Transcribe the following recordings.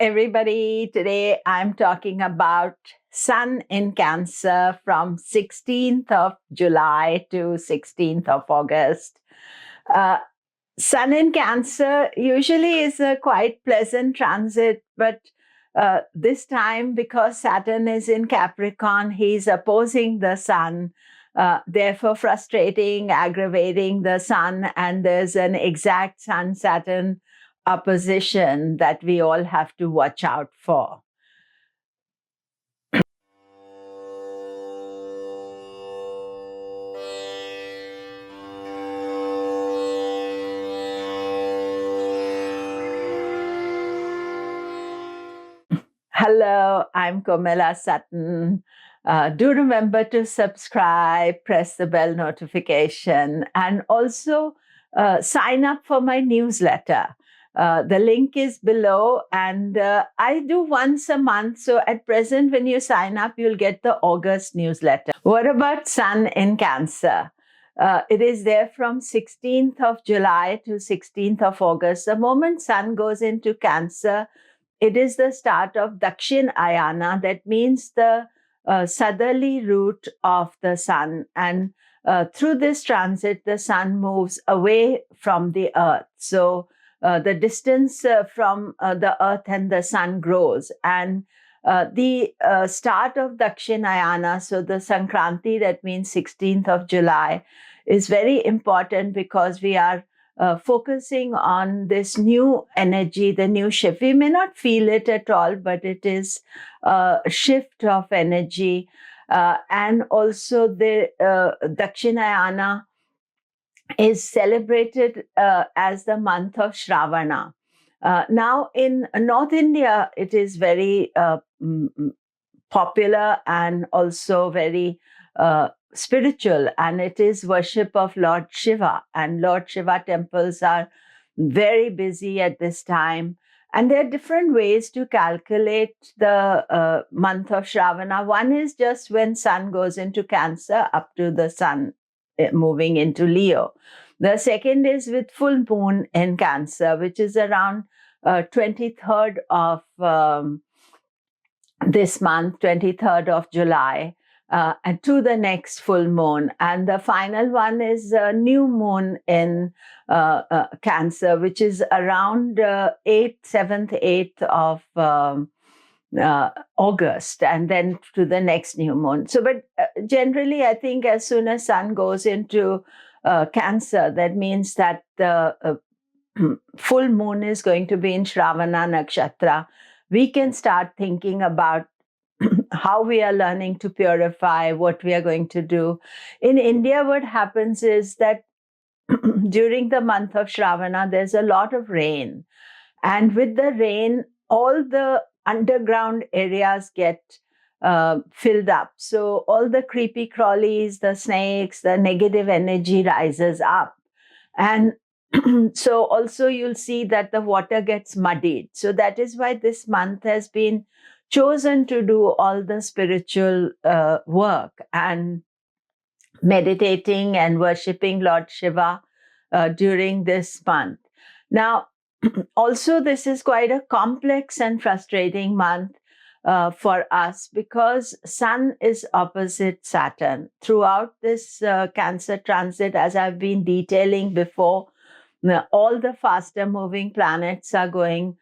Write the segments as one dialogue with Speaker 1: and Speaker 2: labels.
Speaker 1: everybody. Today I'm talking about Sun in Cancer from 16th of July to 16th of August. Sun in Cancer usually is a quite pleasant transit, but this time, because Saturn is in Capricorn, he's opposing the Sun, therefore frustrating, aggravating the Sun, and there's an exact Sun Saturn opposition that we all have to watch out for. Hello, I'm Komilla Sutton. Do remember to subscribe, press the bell notification, and also sign up for my newsletter. The link is below, and I do once a month. So at present, when you sign up, you'll get the August newsletter. What about Sun in Cancer? It is there from 16th of July to 16th of August. The moment Sun goes into Cancer, it is the start of Dakshin Ayana. That means the southerly route of the Sun. And through this transit, the Sun moves away from the Earth. So the distance from the Earth and the Sun grows. And the start of Dakshin Ayana, so the Sankranti, that means 16th of July, is very important because we are focusing on this new energy, the new shift. We may not feel it at all, but it is a shift of energy. And also the Dakshinayana is celebrated as the month of Shravana. Now in North India, it is very popular and also very spiritual, and it is worship of Lord Shiva, and Lord Shiva temples are very busy at this time. And there are different ways to calculate the month of Shravana. One is just when Sun goes into Cancer up to the Sun moving into Leo. The second is with full moon in Cancer, which is around 23rd of this month, 23rd of July. And to the next full moon. And the final one is a new moon in Cancer, which is around 7th, 8th of August, and then to the next new moon. So, but generally, I think as soon as Sun goes into Cancer, that means that the full moon is going to be in Shravana Nakshatra. We can start thinking about how we are learning to purify, what we are going to do. In India, what happens is that during the month of Shravana, there's a lot of rain. And with the rain, all the underground areas get filled up. So all the creepy crawlies, the snakes, the negative energy rises up. And so also you'll see that the water gets muddied. So that is why this month has been chosen to do all the spiritual work and meditating and worshipping Lord Shiva during this month. Now, also this is quite a complex and frustrating month for us because Sun is opposite Saturn. Throughout this Cancer transit, as I've been detailing before, all the faster moving planets are going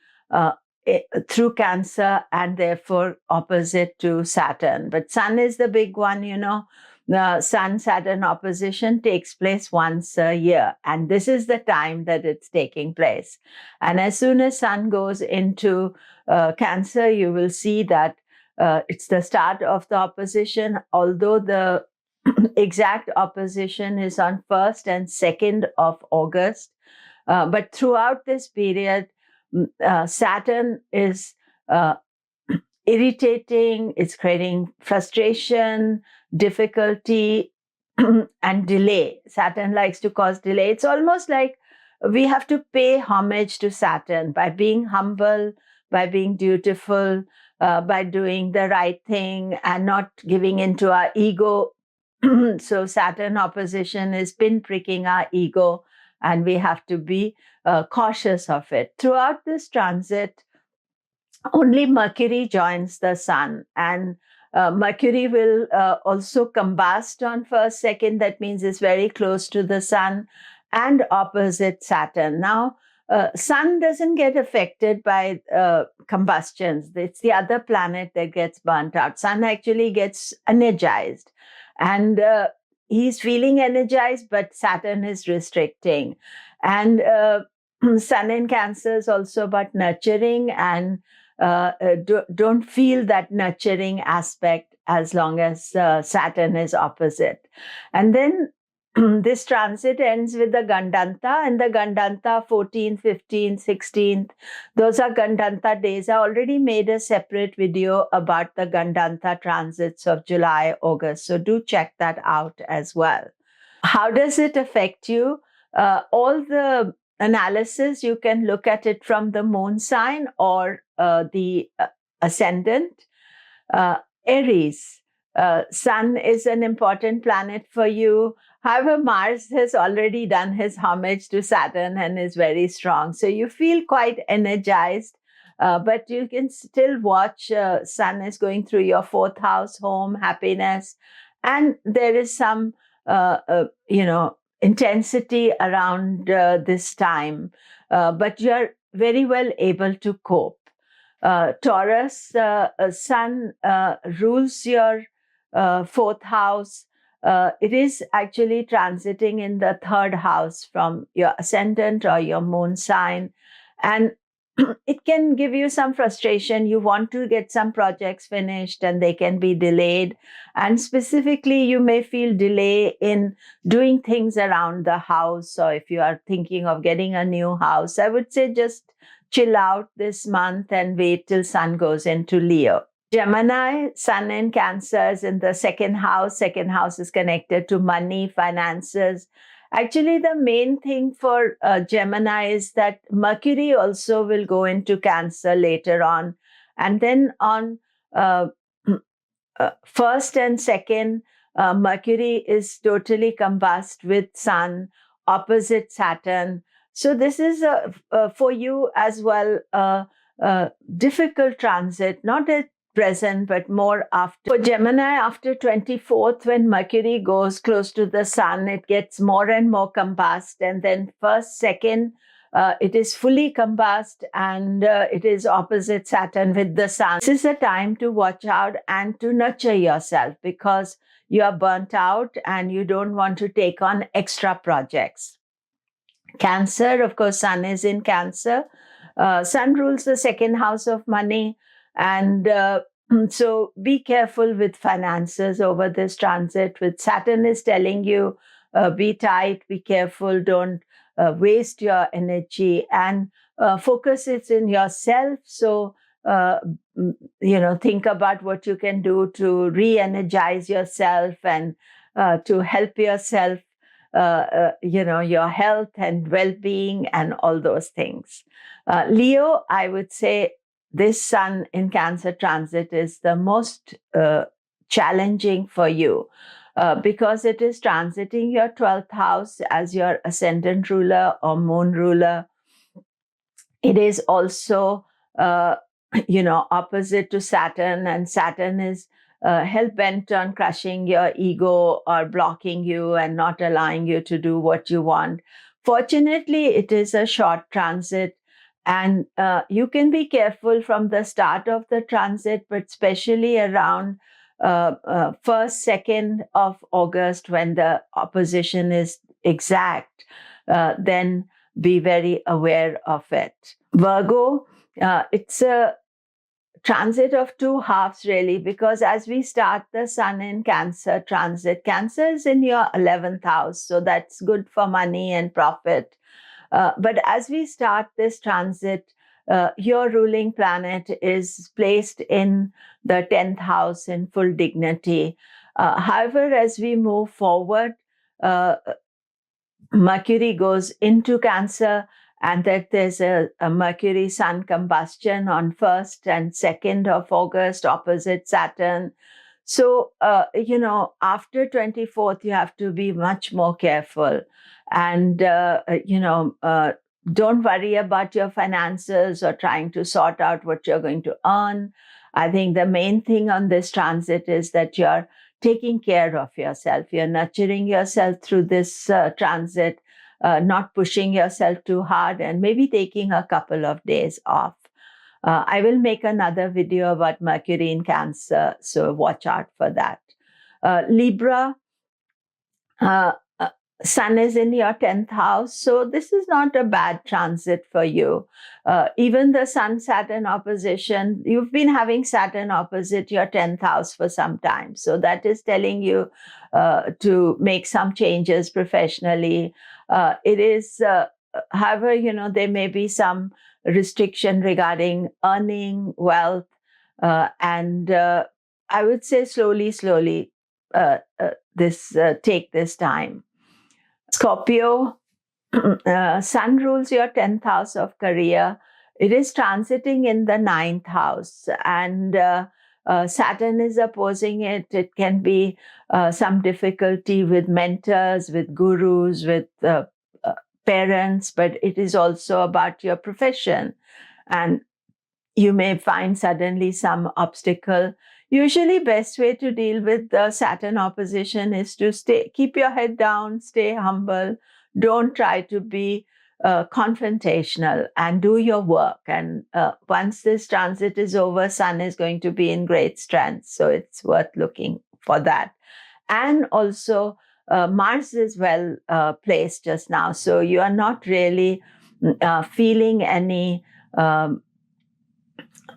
Speaker 1: through Cancer and therefore opposite to Saturn. But Sun is the big one, you know. The Sun Saturn opposition takes place once a year, and this is the time that it's taking place. And as soon as Sun goes into Cancer, you will see that it's the start of the opposition, although the exact opposition is on 1st and 2nd of August. But throughout this period, Saturn is irritating, it's creating frustration, difficulty, and delay. Saturn likes to cause delay. It's almost like we have to pay homage to Saturn by being humble, by being dutiful, by doing the right thing and not giving into our ego. So Saturn opposition is pinpricking our ego, and we have to be cautious of it. Throughout this transit, only Mercury joins the sun, and Mercury will also combust on first, second. That means it's very close to the sun and opposite Saturn. Now, sun doesn't get affected by combustions. It's the other planet that gets burnt out. Sun actually gets energized, and he's feeling energized, but Saturn is restricting. And Sun in Cancer is also about nurturing, and don't feel that nurturing aspect as long as Saturn is opposite. And then this transit ends with the Gandanta, and the Gandanta 14th, 15th, 16th, those are Gandanta days. I already made a separate video about the Gandanta transits of July, August, so do check that out as well. How does it affect you? All the analysis, you can look at it from the moon sign or the ascendant. Aries, Sun is an important planet for you. However, Mars has already done his homage to Saturn and is very strong. So you feel quite energized, but you can still watch. Sun is going through your fourth house, home, happiness, and there is some, intensity around this time, but you're very well able to cope. Taurus, Sun rules your fourth house. It is actually transiting in the third house from your ascendant or your moon sign. And it can give you some frustration. You want to get some projects finished and they can be delayed. And specifically, you may feel delay in doing things around the house. Or if you are thinking of getting a new house, I would say just chill out this month and wait till Sun goes into Leo. Gemini, Sun in Cancer is in the second house. Second house is connected to money, finances. Actually, the main thing for Gemini is that Mercury also will go into Cancer later on. And then on first and second, Mercury is totally combust with Sun, opposite Saturn. So this is for you as well a difficult transit, not at present, but more after. For Gemini, after 24th, when Mercury goes close to the Sun, it gets more and more combust. And then first, second, it is fully combust, and it is opposite Saturn with the Sun. This is a time to watch out and to nurture yourself, because you are burnt out and you don't want to take on extra projects. Cancer, of course, Sun is in Cancer. Sun rules the second house of money. And so be careful with finances over this transit. With Saturn is telling you, be tight, be careful, don't waste your energy, and focus it in yourself. So, think about what you can do to re-energize yourself and to help yourself, your health and well-being and all those things. Leo, I would say this Sun in Cancer transit is the most challenging for you because it is transiting your 12th house as your ascendant ruler or moon ruler. It is also, opposite to Saturn, and Saturn is hell-bent on crushing your ego or blocking you and not allowing you to do what you want. Fortunately, it is a short transit, and you can be careful from the start of the transit, but especially around 1st, 2nd of August, when the opposition is exact, then be very aware of it. Virgo, it's a transit of two halves, really, because as we start the Sun in Cancer transit, Cancer is in your 11th house, so that's good for money and profit. But as we start this transit, your ruling planet is placed in the 10th house in full dignity. However, as we move forward, Mercury goes into Cancer, and that there's a Mercury-Sun combustion on 1st and 2nd of August, opposite Saturn. So, after 24th, you have to be much more careful and, don't worry about your finances or trying to sort out what you're going to earn. I think the main thing on this transit is that you're taking care of yourself. You're nurturing yourself through this transit, not pushing yourself too hard, and maybe taking a couple of days off. I will make another video about Mercury in Cancer, so watch out for that. Libra, Sun is in your 10th house, so this is not a bad transit for you. Even the Sun Saturn opposition, you've been having Saturn opposite your 10th house for some time. So that is telling you to make some changes professionally. It is, however, there may be some restriction regarding earning wealth, and I would say slowly, take this time. Scorpio, Sun rules your 10th house of career. It is transiting in the 9th house, and Saturn is opposing it. It can be some difficulty with mentors, with gurus, with parents, but it is also about your profession. And you may find suddenly some obstacle. Usually, best way to deal with the Saturn opposition is to keep your head down, stay humble. Don't try to be confrontational, and do your work. And once this transit is over, Sun is going to be in great strength. So it's worth looking for that. And also, Mars is well placed just now. So you are not really feeling any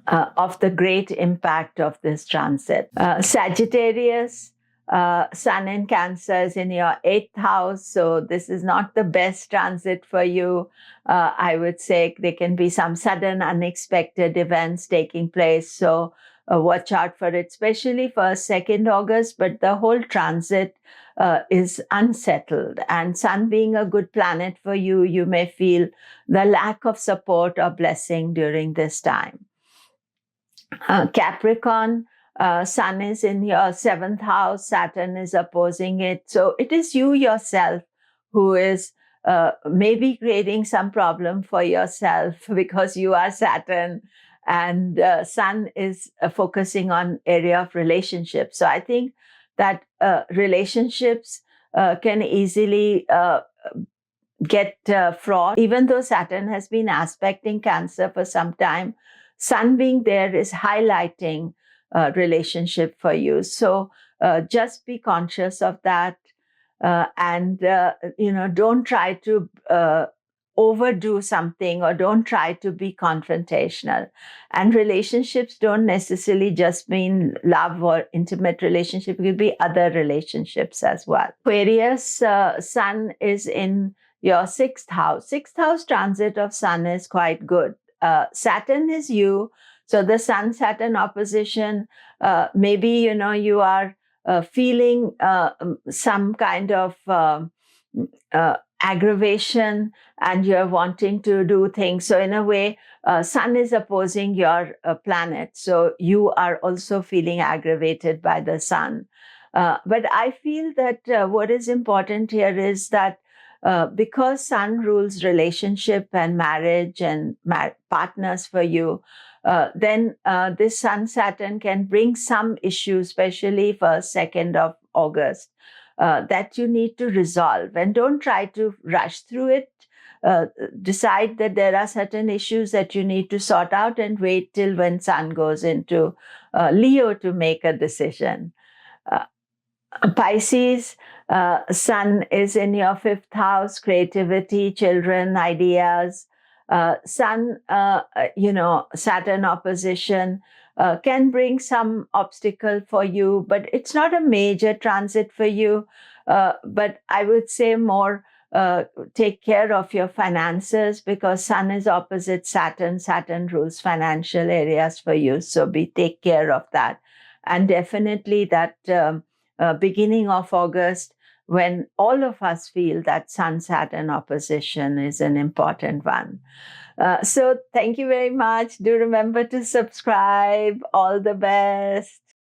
Speaker 1: of the great impact of this transit. Sagittarius, Sun in Cancer is in your 8th house, so this is not the best transit for you. I would say there can be some sudden unexpected events taking place, so watch out for it, especially for 2nd August, but the whole transit is unsettled. And Sun being a good planet for you, you may feel the lack of support or blessing during this time. Capricorn, Sun is in your 7th house, Saturn is opposing it. So it is you yourself who is maybe creating some problem for yourself because you are Saturn, and Sun is focusing on area of relationships. So I think that relationships can easily get fraught. Even though Saturn has been aspecting Cancer for some time, Sun being there is highlighting relationship for you. So just be conscious of that, and don't try to overdo something, or don't try to be confrontational. And relationships don't necessarily just mean love or intimate relationship. It could be other relationships as well. Aquarius, Sun is in your 6th house. 6th house transit of Sun is quite good. Saturn is you. So the Sun Saturn opposition, maybe, you are feeling some kind of aggravation, and you're wanting to do things. So in a way, Sun is opposing your planet. So you are also feeling aggravated by the Sun. But I feel that what is important here is that because Sun rules relationship and marriage and partners for you, then this Sun Saturn can bring some issues, especially for 2nd of August, that you need to resolve. And don't try to rush through it. Decide that there are certain issues that you need to sort out, and wait till when Sun goes into Leo to make a decision. Pisces, Sun is in your 5th house, creativity, children, ideas. Sun, Saturn opposition can bring some obstacle for you, but it's not a major transit for you. But I would say more take care of your finances, because Sun is opposite Saturn. Saturn rules financial areas for you, so take care of that. And definitely that beginning of August, when all of us feel that Sun-Saturn opposition is an important one. So thank you very much. Do remember to subscribe. All the best.